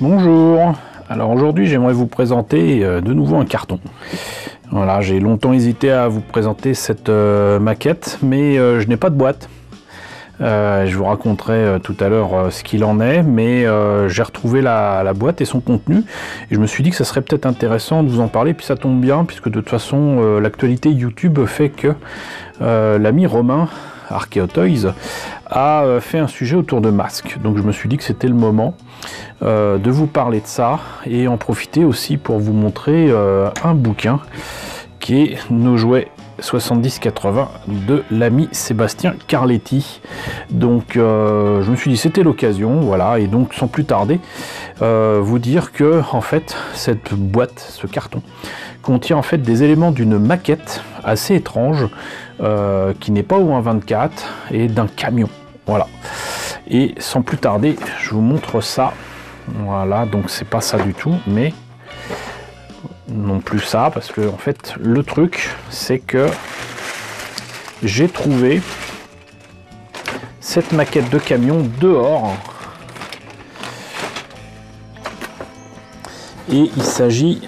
Bonjour, alors aujourd'hui j'aimerais vous présenter de nouveau un carton. Voilà, j'ai longtemps hésité à vous présenter cette maquette, mais je n'ai pas de boîte. Je vous raconterai tout à l'heure ce qu'il en est, mais j'ai retrouvé la boîte et son contenu, et je me suis dit que ça serait peut-être intéressant de vous en parler, puis ça tombe bien, puisque de toute façon l'actualité YouTube fait que l'ami Romain Archeotoys a fait un sujet autour de masques, donc je me suis dit que c'était le moment de vous parler de ça et en profiter aussi pour vous montrer un bouquin qui est Nos jouets 70-80 de l'ami Sébastien Carletti. Donc je me suis dit c'était l'occasion, voilà, et donc sans plus tarder vous dire que en fait cette boîte, ce carton contient en fait des éléments d'une maquette assez étrange qui n'est pas au 1.24 et d'un camion, voilà. Et sans plus tarder je vous montre ça. Voilà, donc c'est pas ça du tout, mais non plus ça, parce que en fait le truc c'est que j'ai trouvé cette maquette de camion dehors, et il s'agit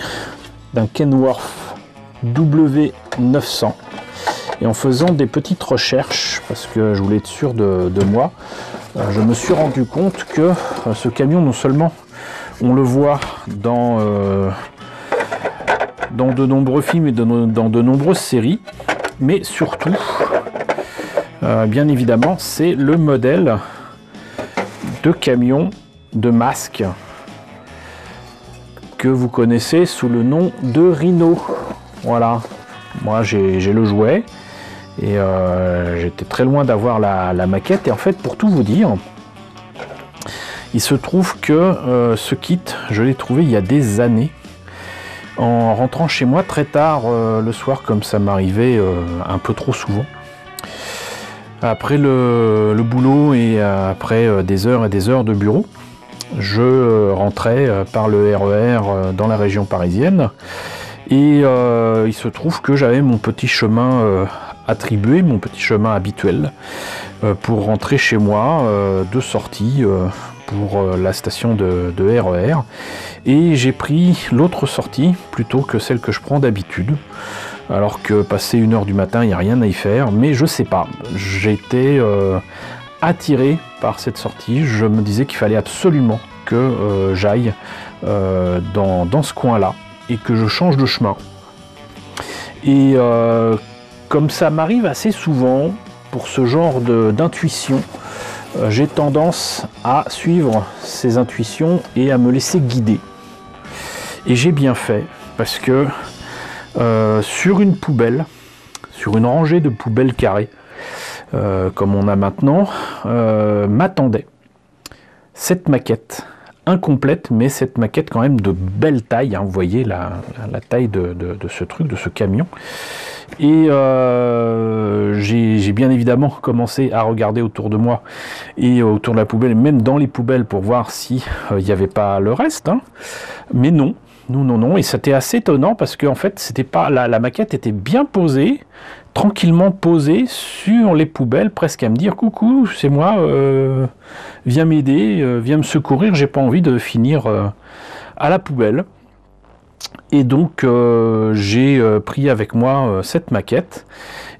d'un Kenworth W900. Et en faisant des petites recherches, parce que je voulais être sûr de moi, je me suis rendu compte que ce camion, non seulement on le voit dans de nombreux films et dans de nombreuses séries, mais surtout, bien évidemment, c'est le modèle de camion de masque que vous connaissez sous le nom de Rhino. Voilà, moi j'ai le jouet. Et j'étais très loin d'avoir la maquette, et en fait pour tout vous dire, il se trouve que ce kit je l'ai trouvé il y a des années en rentrant chez moi très tard le soir, comme ça m'arrivait un peu trop souvent après le boulot et après des heures et des heures de bureau. Je rentrais par le RER dans la région parisienne, et il se trouve que j'avais mon petit chemin attribué, mon petit chemin habituel pour rentrer chez moi de sortie pour la station de RER, et j'ai pris l'autre sortie plutôt que celle que je prends d'habitude, alors que passer 1h du matin il n'y a rien à y faire, mais je sais pas, j'étais attiré par cette sortie. Je me disais qu'il fallait absolument que j'aille dans ce coin là et que je change de chemin, et comme ça m'arrive assez souvent pour ce genre d'intuition, j'ai tendance à suivre ces intuitions et à me laisser guider. Et j'ai bien fait, parce que sur une poubelle, sur une rangée de poubelles carrées, comme on a maintenant, m'attendait cette maquette incomplète, mais cette maquette quand même de belle taille, hein, vous voyez la taille de ce truc, de ce camion. Et j'ai bien évidemment commencé à regarder autour de moi et autour de la poubelle, même dans les poubelles, pour voir si il n'y avait pas le reste, hein. Mais non, non, et c'était assez étonnant, parce que en fait c'était pas la maquette était bien posée, tranquillement posée sur les poubelles, presque à me dire coucou, c'est moi, viens m'aider, viens me secourir, j'ai pas envie de finir à la poubelle. Et donc j'ai pris avec moi cette maquette,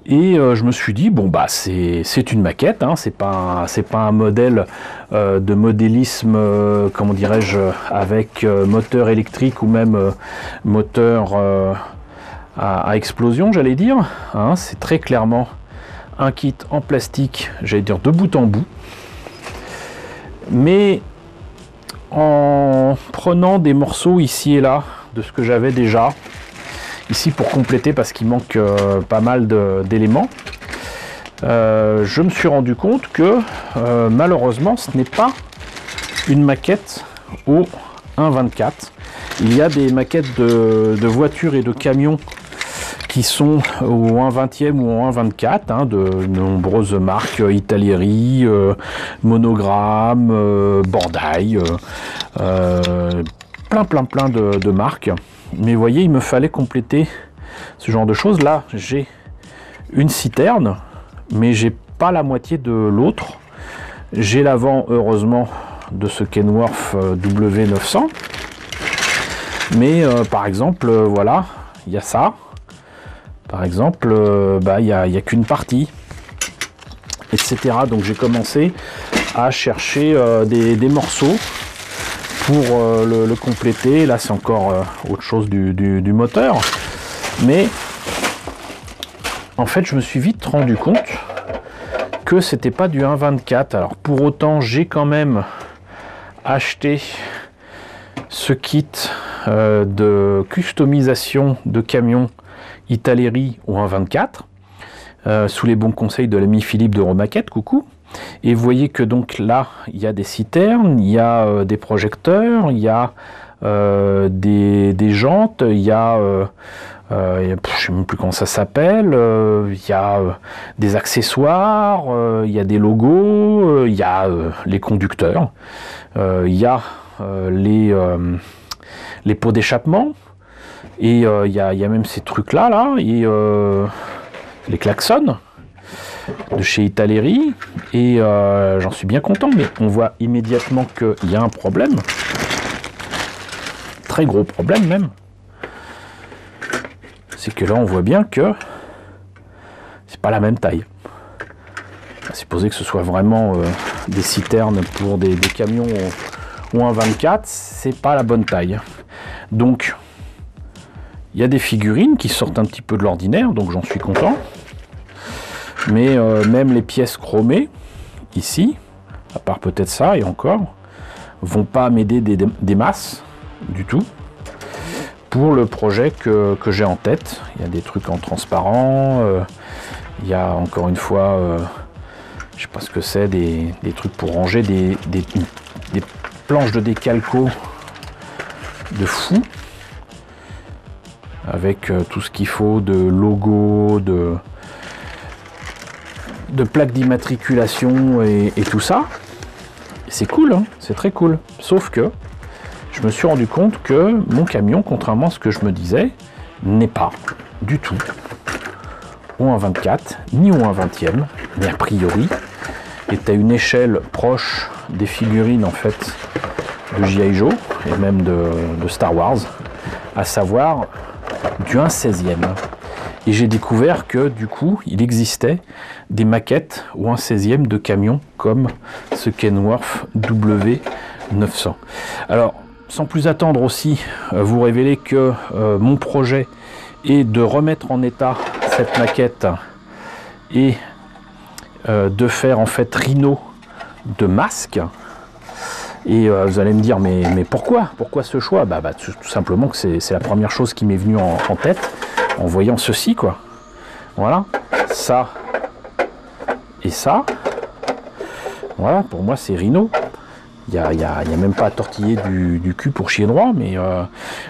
et je me suis dit bon bah c'est une maquette, hein, c'est pas un modèle de modélisme, comment dirais-je, avec moteur électrique ou même moteur à explosion, j'allais dire, hein. C'est très clairement un kit en plastique, j'allais dire de bout en bout, mais en prenant des morceaux ici et là de ce que j'avais déjà ici pour compléter, parce qu'il manque pas mal d'éléments, je me suis rendu compte que malheureusement ce n'est pas une maquette au 1.24. Il y a des maquettes de voitures et de camions qui sont au 1.20e ou au 1.24, hein, de nombreuses marques, Italieri, Monogramme, Bandai, plein de marques. Mais vous voyez, il me fallait compléter ce genre de choses. Là j'ai une citerne, mais j'ai pas la moitié de l'autre. J'ai l'avant heureusement de ce Kenworth W900. Mais par exemple, voilà, il y a ça. Par exemple, il n'y a qu'une partie, etc. Donc j'ai commencé à chercher des morceaux pour le compléter. Là, c'est encore autre chose du moteur. Mais en fait, je me suis vite rendu compte que c'était pas du 1.24. Alors pour autant, j'ai quand même acheté ce kit de customisation de camion Italeri au 1.24 sous les bons conseils de l'ami Philippe de Remaquette, coucou. Et vous voyez que donc là, il y a des citernes, il y a des projecteurs, il y a des jantes, il y a je ne sais même plus comment ça s'appelle, il y a des accessoires, il y a des logos, il y a les conducteurs, il y a les pots d'échappement, et il y a même ces trucs là, et les klaxons de chez Italeri, et j'en suis bien content. Mais on voit immédiatement qu'il y a un problème, très gros problème même. C'est que là on voit bien que c'est pas la même taille. À supposer que ce soit vraiment des citernes pour des camions ou un 24, c'est pas la bonne taille. Donc il y a des figurines qui sortent un petit peu de l'ordinaire, donc j'en suis content. Mais même les pièces chromées ici, à part peut-être ça et encore, vont pas m'aider des masses du tout pour le projet que j'ai en tête. Il y a des trucs en transparent, il y a encore une fois, je sais pas ce que c'est, des trucs pour ranger des planches de décalco de fou, avec tout ce qu'il faut de logos, de plaques d'immatriculation et tout ça. C'est cool, hein, c'est très cool. Sauf que je me suis rendu compte que mon camion, contrairement à ce que je me disais, n'est pas du tout au 1.24, ni au 1.20e, mais a priori est à une échelle proche des figurines en fait de G.I. Joe et même de Star Wars, à savoir du 1/16e. Et j'ai découvert que du coup il existait des maquettes ou 1/16e de camions comme ce Kenworth W900. Alors sans plus attendre aussi, vous révéler que mon projet est de remettre en état cette maquette et de faire en fait Rhino de masque. Et vous allez me dire, mais pourquoi ce choix? Tout simplement que c'est la première chose qui m'est venue en tête en voyant ceci, quoi. Voilà, ça et ça. Voilà, pour moi c'est Rhino. Il n'y a même pas à tortiller du cul pour chier droit, mais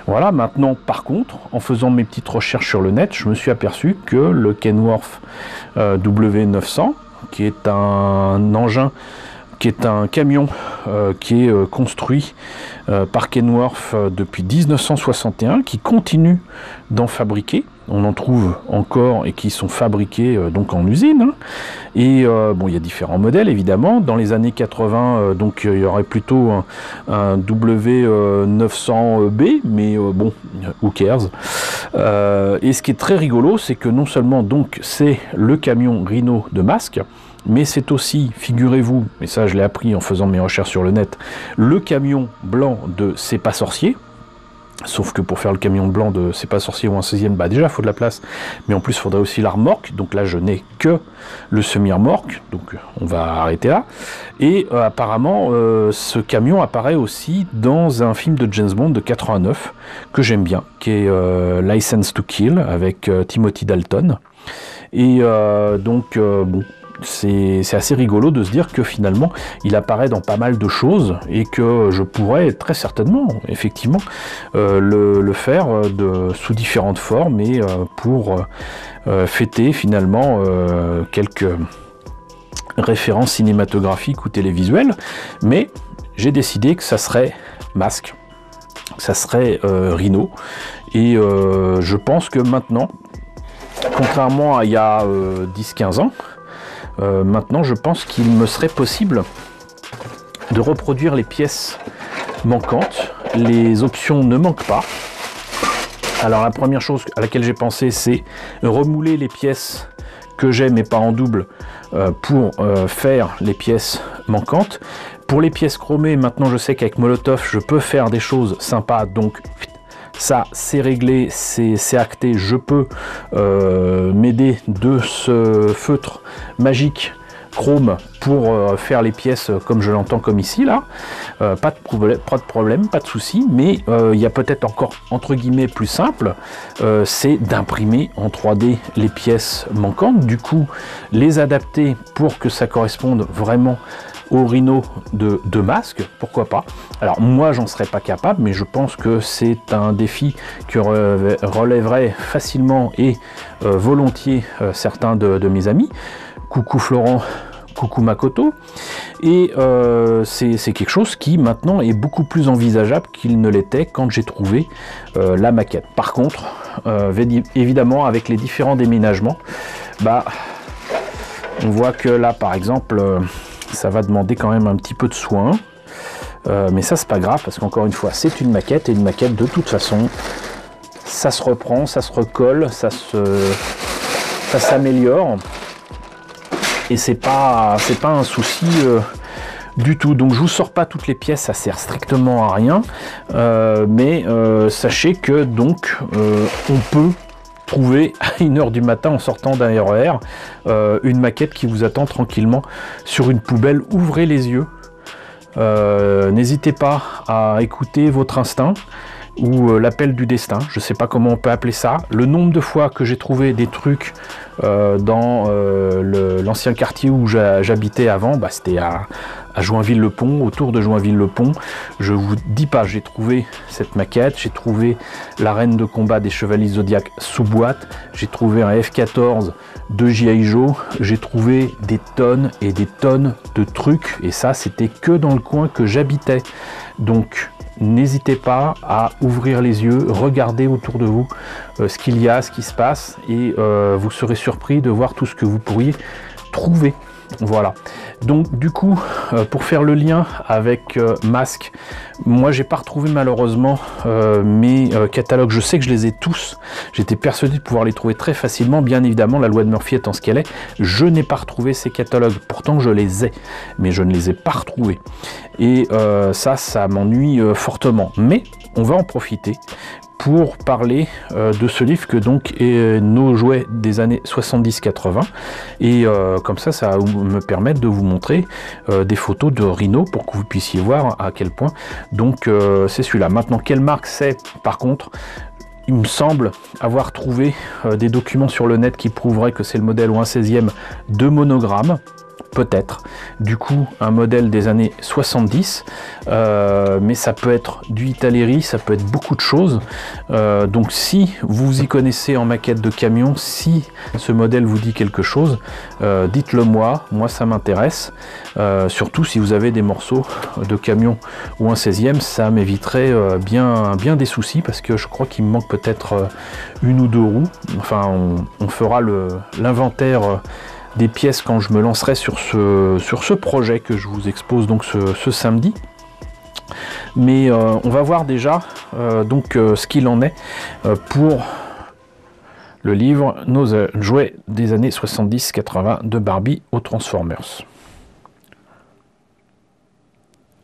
voilà. Maintenant, par contre, en faisant mes petites recherches sur le net, je me suis aperçu que le Kenworth W900, qui est un engin, qui est un camion qui est construit par Kenworth depuis 1961, qui continue d'en fabriquer. On en trouve encore et qui sont fabriqués donc en usine. Hein. Et bon, il y a différents modèles évidemment. Dans les années 80, donc il y aurait plutôt un W900B, mais bon, who cares. Et ce qui est très rigolo, c'est que non seulement donc c'est le camion Rhino de masque, mais c'est aussi, figurez-vous, et ça je l'ai appris en faisant mes recherches sur le net, le camion blanc de C'est pas sorcier. Sauf que pour faire le camion blanc de C'est pas sorcier ou un 16e, déjà il faut de la place, mais en plus il faudrait aussi la remorque. Donc là je n'ai que le semi-remorque, donc on va arrêter là. Et apparemment ce camion apparaît aussi dans un film de James Bond de 89 que j'aime bien, qui est License to Kill avec Timothy Dalton. Et bon, c'est assez rigolo de se dire que finalement il apparaît dans pas mal de choses et que je pourrais très certainement effectivement le faire sous différentes formes et pour fêter finalement quelques références cinématographiques ou télévisuelles. Mais j'ai décidé que ça serait masque, que ça serait Rhino, et je pense que maintenant, contrairement à il y a 10-15 ans, maintenant je pense qu'il me serait possible de reproduire les pièces manquantes. Les options ne manquent pas. Alors la première chose à laquelle j'ai pensé, c'est remouler les pièces que j'ai mais pas en double pour faire les pièces manquantes. Pour les pièces chromées, maintenant je sais qu'avec Molotov je peux faire des choses sympas, donc ça c'est réglé, c'est acté, je peux m'aider de ce feutre magique chrome pour faire les pièces comme je l'entends, comme ici là. Pas de problème, pas de souci, mais il y a peut-être encore entre guillemets plus simple, c'est d'imprimer en 3D les pièces manquantes, du coup les adapter pour que ça corresponde vraiment au Rhino de masque, pourquoi pas. Alors moi j'en serais pas capable, mais je pense que c'est un défi que relèverait facilement et volontiers certains de mes amis. Coucou Florent, coucou Makoto. Et c'est quelque chose qui maintenant est beaucoup plus envisageable qu'il ne l'était quand j'ai trouvé la maquette. Par contre, évidemment avec les différents déménagements, bah on voit que là par exemple ça va demander quand même un petit peu de soin, mais ça c'est pas grave parce qu'encore une fois c'est une maquette, et une maquette de toute façon ça se reprend, ça se recolle, ça s'améliore, et c'est pas un souci du tout. Donc je vous sors pas toutes les pièces, ça sert strictement à rien, mais sachez que donc on peut trouver à 1h du matin en sortant d'un RER une maquette qui vous attend tranquillement sur une poubelle. Ouvrez les yeux, n'hésitez pas à écouter votre instinct ou l'appel du destin, je sais pas comment on peut appeler ça. Le nombre de fois que j'ai trouvé des trucs dans l'ancien quartier où j'habitais avant, bah, c'était à Joinville-le-Pont, autour de Joinville-le-Pont. Je vous dis pas, j'ai trouvé cette maquette, j'ai trouvé l'arène de combat des Chevaliers Zodiac sous boîte, j'ai trouvé un F-14 de G.I. Joe, j'ai trouvé des tonnes et des tonnes de trucs, et ça c'était que dans le coin que j'habitais. Donc n'hésitez pas à ouvrir les yeux, regarder autour de vous ce qu'il y a, ce qui se passe, et vous serez surpris de voir tout ce que vous pourriez trouver. Voilà, donc du coup pour faire le lien avec Masque, moi j'ai pas retrouvé malheureusement mes catalogues. Je sais que je les ai tous, j'étais persuadé de pouvoir les trouver très facilement, bien évidemment la loi de Murphy étant ce qu'elle est, je n'ai pas retrouvé ces catalogues, pourtant je les ai, mais je ne les ai pas retrouvés, et ça m'ennuie fortement, mais on va en profiter pour parler de ce livre que donc est nos jouets des années 70-80, et comme ça va me permettre de vous montrer des photos de Rhino pour que vous puissiez voir à quel point donc c'est celui-là. Maintenant, quelle marque c'est? Par contre, il me semble avoir trouvé des documents sur le net qui prouveraient que c'est le modèle ou un 16e de Monogramme. Peut-être, du coup un modèle des années 70, mais ça peut être du Italeri, ça peut être beaucoup de choses, donc si vous y connaissez en maquette de camion, si ce modèle vous dit quelque chose, dites-le moi ça m'intéresse, surtout si vous avez des morceaux de camion ou un 16e, ça m'éviterait bien des soucis, parce que je crois qu'il me manque peut-être une ou deux roues. Enfin on fera l'inventaire des pièces quand je me lancerai sur ce projet que je vous expose donc ce samedi. Mais on va voir déjà donc ce qu'il en est pour le livre Nos jouets des années 70-80 de Barbie aux Transformers.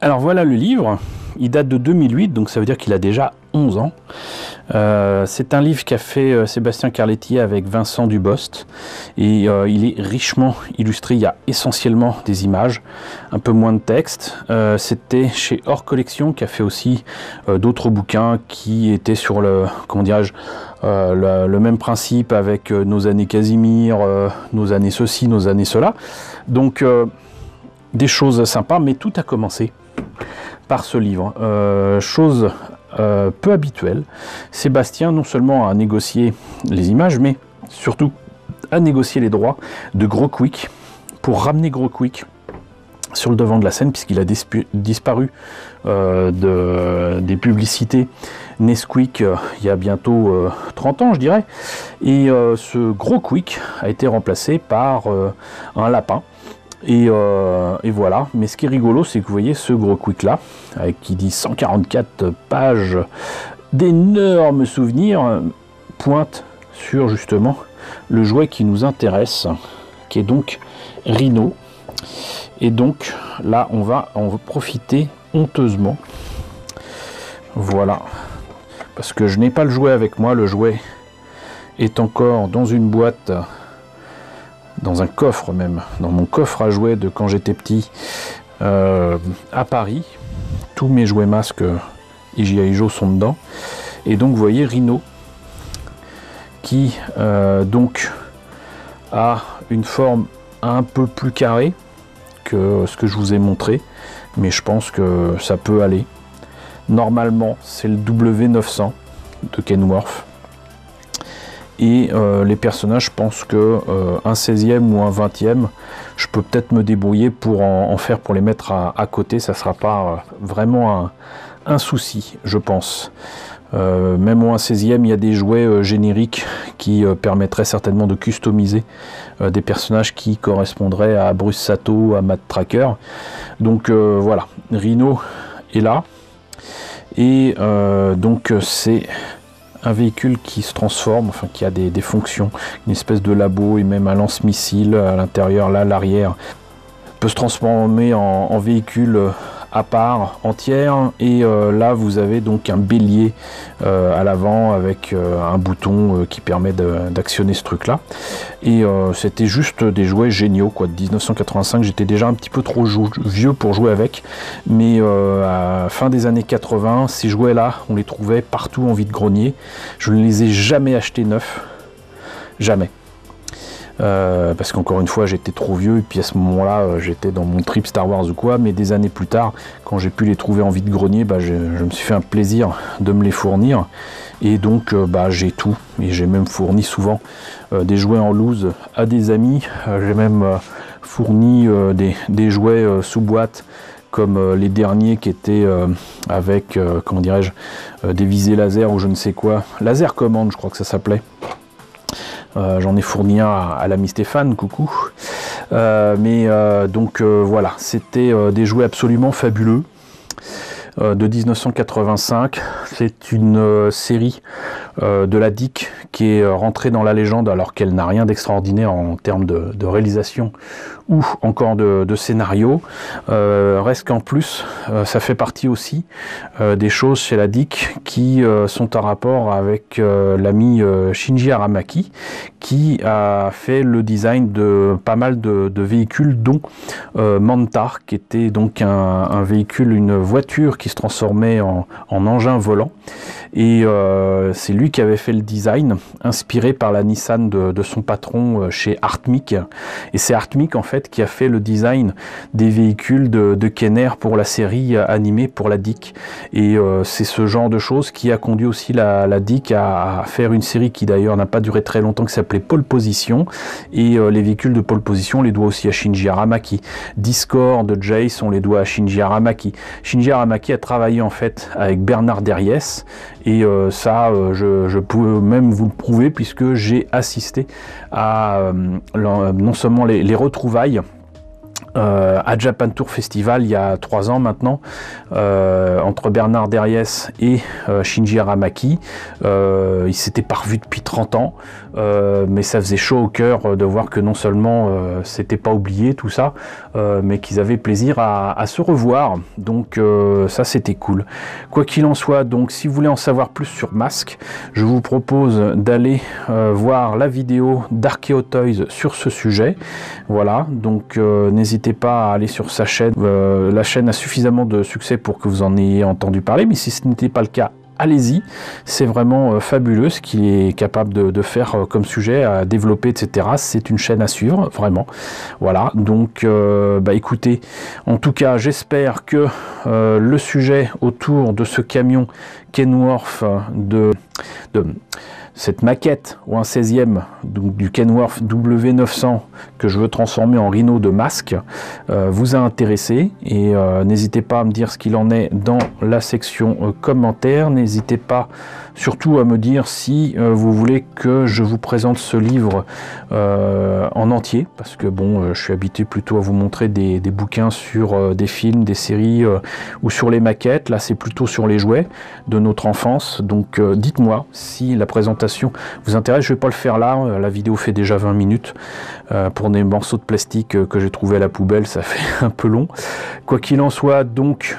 Alors voilà le livre, il date de 2008, donc ça veut dire qu'il a déjà 11 ans. C'est un livre qu'a fait Sébastien Carletti avec Vincent Dubost, et il est richement illustré, il y a essentiellement des images, un peu moins de texte. C'était chez Hors Collection qui a fait aussi d'autres bouquins qui étaient sur le, comment dirais-je, le même principe avec Nos années Casimir, Nos années ceci, Nos années cela. Donc des choses sympas, mais tout a commencé par ce livre. Chose peu habituelle, Sébastien non seulement a négocié les images, mais surtout a négocié les droits de Gros Quick pour ramener Gros Quick sur le devant de la scène, puisqu'il a disparu des publicités Nesquik il y a bientôt 30 ans je dirais, et ce Gros Quick a été remplacé par un lapin. Et voilà. Mais ce qui est rigolo, c'est que vous voyez ce gros quick là, qui dit 144 pages d'énormes souvenirs, pointe sur justement le jouet qui nous intéresse, qui est donc Rhino. Et donc là on va en profiter honteusement, voilà, parce que je n'ai pas le jouet avec moi. Le jouet est encore dans une boîte, dans un coffre même, dans mon coffre à jouets de quand j'étais petit à Paris. Tous mes jouets masques G.I. Joe sont dedans. Et donc vous voyez Rhino qui donc a une forme un peu plus carrée que ce que je vous ai montré, mais je pense que ça peut aller. Normalement c'est le W900 de Kenworth, et les personnages, je pense que un 16e ou un 20e, je peux peut-être me débrouiller pour en faire, pour les mettre à côté. Ça sera pas vraiment un souci, je pense. Même au 16e, il y a des jouets génériques qui permettraient certainement de customiser des personnages qui correspondraient à Bruce Sato, à Matt Tracker. Donc voilà, Rhino est là. Et donc c'est un véhicule qui se transforme, enfin qui a des fonctions, une espèce de labo et même un lance-missile à l'intérieur. Là, l'arrière peut se transformer en véhicule à part entière, et là vous avez donc un bélier à l'avant avec un bouton qui permet d'actionner ce truc là. Et c'était juste des jouets géniaux quoi, de 1985. J'étais déjà un petit peu trop vieux pour jouer avec, mais à fin des années 80, ces jouets là on les trouvait partout en vide-grenier. Je ne les ai jamais achetés neufs, jamais. Parce qu'encore une fois j'étais trop vieux, et puis à ce moment là j'étais dans mon trip Star Wars ou quoi. Mais des années plus tard, quand j'ai pu les trouver en vide-grenier, bah, je me suis fait un plaisir de me les fournir, et donc bah, j'ai tout. Et j'ai même fourni souvent des jouets en loose à des amis. J'ai même fourni des jouets sous boîte, comme les derniers qui étaient avec comment dirais-je, des visées laser ou je ne sais quoi, laser commande je crois que ça s'appelait. J'en ai fourni un à l'ami Stéphane, coucou. Donc voilà, c'était des jouets absolument fabuleux de 1985. C'est une série de la DIC qui est rentrée dans la légende, alors qu'elle n'a rien d'extraordinaire en termes de réalisation ou encore de scénario. Reste qu'en plus, ça fait partie aussi des choses chez la DIC qui sont en rapport avec l'ami Shinji Aramaki, qui a fait le design de pas mal de véhicules, dont Manta, qui était donc un véhicule, une voiture qui se transformait en engin volant. Et c'est lui qui avait fait le design, inspiré par la Nissan de son patron chez Artmic. Et c'est Artmic en fait qui a fait le design des véhicules de Kenner pour la série animée pour la DIC. Et c'est ce genre de choses qui a conduit aussi la DIC à faire une série qui d'ailleurs n'a pas duré très longtemps, qui s'appelait Pole Position. Et les véhicules de Pole Position, on les doit aussi à Shinji Aramaki. Discord, Jace, on les doit à Shinji Aramaki. Shinji Aramaki a travaillé en fait avec Bernard Derriès, et ça je peux même vous le prouver, puisque j'ai assisté à non seulement les retrouvailles à Japan Tour Festival il y a 3 ans maintenant, entre Bernard Derriès et Shinji Aramaki. Ils s'étaient pas revus depuis 30 ans, mais ça faisait chaud au cœur de voir que non seulement c'était pas oublié tout ça, mais qu'ils avaient plaisir à se revoir. Donc ça c'était cool. Quoi qu'il en soit, donc si vous voulez en savoir plus sur Mask, je vous propose d'aller voir la vidéo d'Archeo Toys sur ce sujet. Voilà, donc n'hésitez pas à aller sur sa chaîne. La chaîne a suffisamment de succès pour que vous en ayez entendu parler, mais si ce n'était pas le cas, allez-y. C'est vraiment fabuleux ce qu'il est capable de faire comme sujet, à développer, etc. C'est une chaîne à suivre, vraiment. Voilà, donc bah écoutez, en tout cas j'espère que le sujet autour de ce camion Kenworth cette maquette ou un 16e du Kenworth W900 que je veux transformer en Rhino de masque vous a intéressé, et n'hésitez pas à me dire ce qu'il en est dans la section commentaires. N'hésitez pas surtout à me dire si vous voulez que je vous présente ce livre en entier, parce que bon, je suis habitué plutôt à vous montrer des bouquins sur des films, des séries ou sur les maquettes. Là c'est plutôt sur les jouets de notre enfance, donc dites-moi si la présentation vous intéresse. Je vais pas le faire là, la vidéo fait déjà 20 minutes. Pour des morceaux de plastique que j'ai trouvé à la poubelle, ça fait un peu long. Quoi qu'il en soit, donc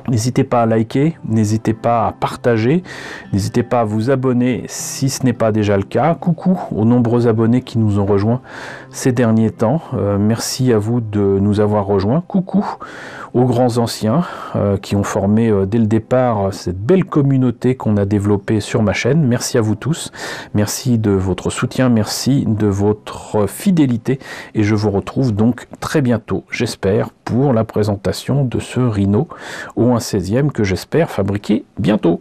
n'hésitez pas à liker, n'hésitez pas à partager, n'hésitez pas à vous abonner si ce n'est pas déjà le cas. Coucou aux nombreux abonnés qui nous ont rejoints ces derniers temps. Merci à vous de nous avoir rejoints. Coucou aux grands anciens qui ont formé dès le départ cette belle communauté qu'on a développée sur ma chaîne. Merci à vous tous. Merci de votre soutien, merci de votre fidélité. Et je vous retrouve donc très bientôt, j'espère, pour la présentation de ce Rhino ou un 16e que j'espère fabriquer bientôt.